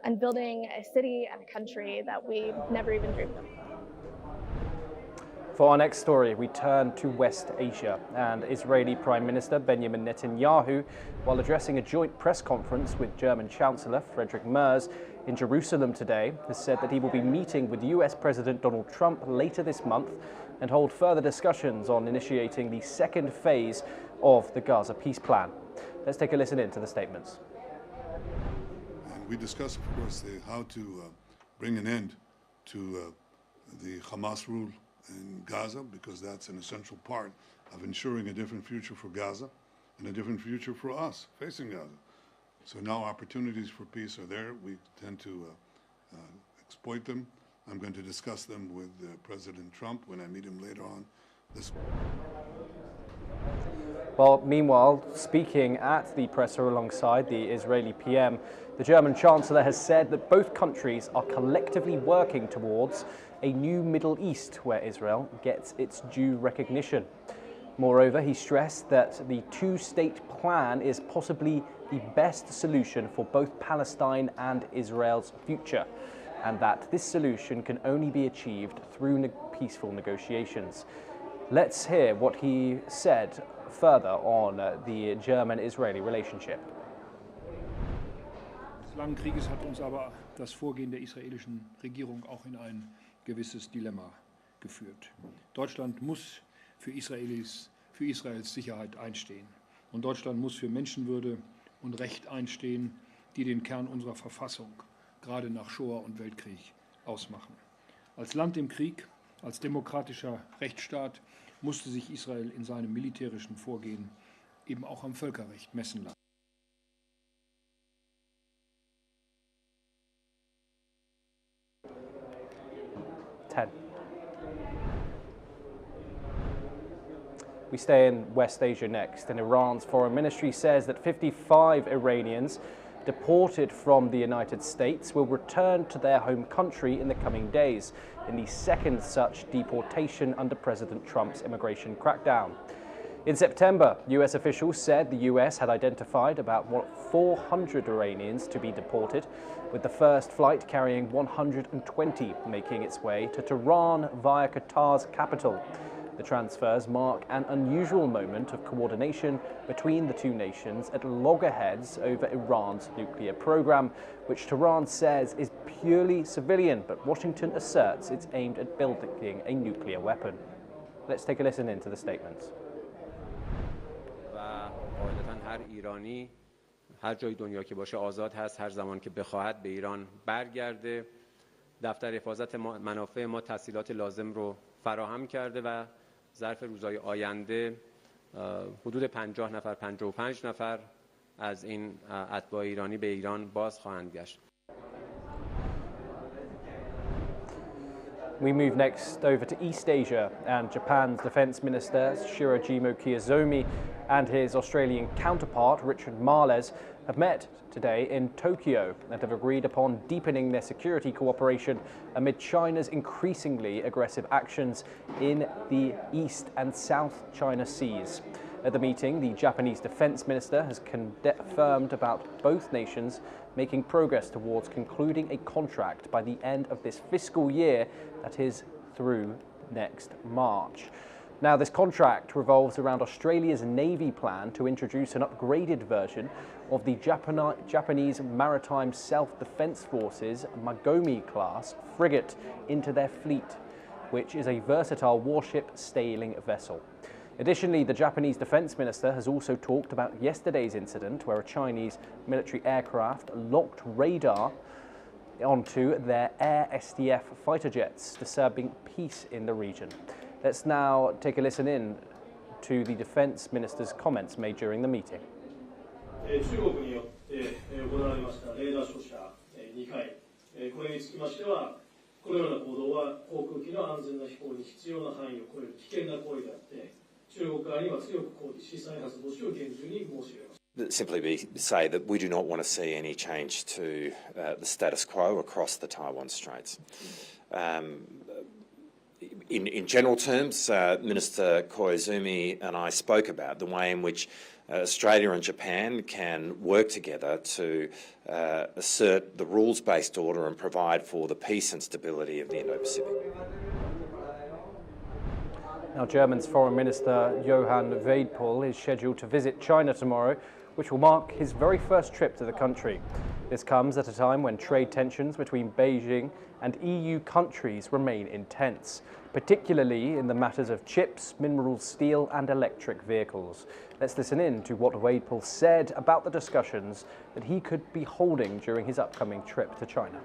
and building a city and a country that we never even dreamed of. For our next story, we turn to West Asia, and Israeli Prime Minister Benjamin Netanyahu, while addressing a joint press conference with German Chancellor Friedrich Merz in Jerusalem today, has said that he will be meeting with US President Donald Trump later this month and hold further discussions on initiating the second phase of the Gaza peace plan. Let's take a listen in to the statements. And we discussed, of course, how to bring an end to the Hamas rule in Gaza, because that's an essential part of ensuring a different future for Gaza and a different future for us facing Gaza. So now opportunities for peace are there. We tend to exploit them. I'm going to discuss them with President Trump when I meet him later on this week. Well, meanwhile, speaking at the presser alongside the Israeli PM, the German Chancellor has said that both countries are collectively working towards a new Middle East where Israel gets its due recognition. Moreover, he stressed that the two-state plan is possibly the best solution for both Palestine and Israel's future, and that this solution can only be achieved through peaceful negotiations. Let's hear what he said further on the German-Israeli relationship. Des langen Krieges hat uns aber das Vorgehen der israelischen Regierung auch in ein gewisses Dilemma geführt. Deutschland muss für Israels Sicherheit einstehen. Und Deutschland muss für Menschenwürde und Recht einstehen, die den Kern unserer Verfassung, gerade nach Shoah und Weltkrieg, ausmachen. Als Land im Krieg, als demokratischer Rechtsstaat musste sich Israel in seinem militärischen Vorgehen eben auch am Völkerrecht messen lassen. We stay in West Asia next, and Iran's foreign ministry says that 55 Iranians deported from the United States will return to their home country in the coming days, in the second such deportation under President Trump's immigration crackdown. In September, US officials said the US had identified about 400 Iranians to be deported, with the first flight carrying 120 making its way to Tehran via Qatar's capital. The transfers mark an unusual moment of coordination between the two nations at loggerheads over Iran's nuclear program, which Tehran says is purely civilian, but Washington asserts it's aimed at building a nuclear weapon. Let's take a listen into the statements. هر ایرانی هر جای دنیا که باشه آزاد هست هر زمان که بخواهد به ایران برگرده. دفتر حفاظت منافع ما تسهیلات لازم رو فراهم کرده و ظرف روزهای آینده حدود 50 نفر 55 نفر از این اتباع ایرانی به ایران باز خواهند گشت. We move next over to East Asia, and Japan's Defense Minister Shirojimo Kiyozomi and his Australian counterpart Richard Marles have met today in Tokyo and have agreed upon deepening their security cooperation amid China's increasingly aggressive actions in the East and South China Seas. At the meeting, the Japanese Defense Minister has confirmed about both nations making progress towards concluding a contract by the end of this fiscal year, that is through next March. Now, this contract revolves around Australia's Navy plan to introduce an upgraded version of the Japanese Maritime Self-Defense Forces Magomi-class frigate into their fleet, which is a versatile warship sailing vessel. Additionally, the Japanese Defense Minister has also talked about yesterday's incident where a Chinese military aircraft locked radar onto their Air SDF fighter jets, disturbing peace in the region. Let's now take a listen in to the Defense Minister's comments made during the meeting. 中国によって行われましたレーダー照射2回、これにつきましては、このような行動は航空機の安全な飛行に必要な範囲を超える危険な行為であって、中国側には強く抗議し、再発防止を厳重に申し上げます。 Simply say that we do not want to see any change to the status quo across the Taiwan Straits. In general terms, Minister Koizumi and I spoke about the way in which Australia and Japan can work together to assert the rules-based order and provide for the peace and stability of the Indo-Pacific. Now, Germany's Foreign Minister Johann Wadephul is scheduled to visit China tomorrow, which will mark his very first trip to the country. This comes at a time when trade tensions between Beijing and EU countries remain intense, particularly in the matters of chips, mineral steel and electric vehicles. Let's listen in to what Wadephul said about the discussions that he could be holding during his upcoming trip to China.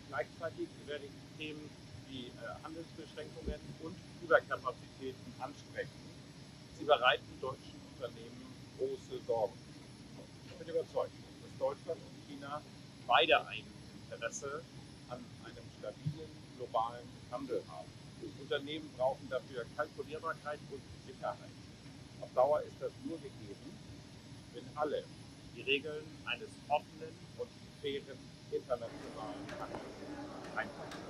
Gleichzeitig werde ich Themen wie Handelsbeschränkungen und Überkapazitäten ansprechen. Sie bereiten deutschen Unternehmen große Sorgen. Ich bin überzeugt, dass Deutschland und China beide ein Interesse an einem stabilen globalen Handel haben. Unternehmen brauchen dafür Kalkulierbarkeit und Sicherheit. Auf Dauer ist das nur gegeben, wenn alle die Regeln eines offenen und fairen internationalen Handels einhalten.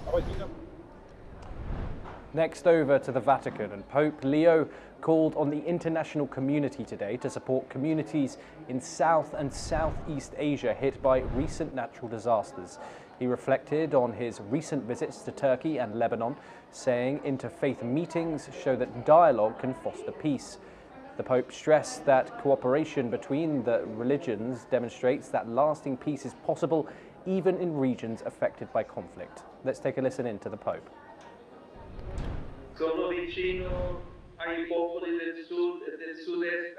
Aber jeder Next over to the Vatican, and Pope Leo called on the international community today to support communities in South and Southeast Asia hit by recent natural disasters. He reflected on his recent visits to Turkey and Lebanon, saying interfaith meetings show that dialogue can foster peace. The Pope stressed that cooperation between the religions demonstrates that lasting peace is possible even in regions affected by conflict. Let's take a listen in to the Pope. Sono vicino ai popoli del sud e del sud-est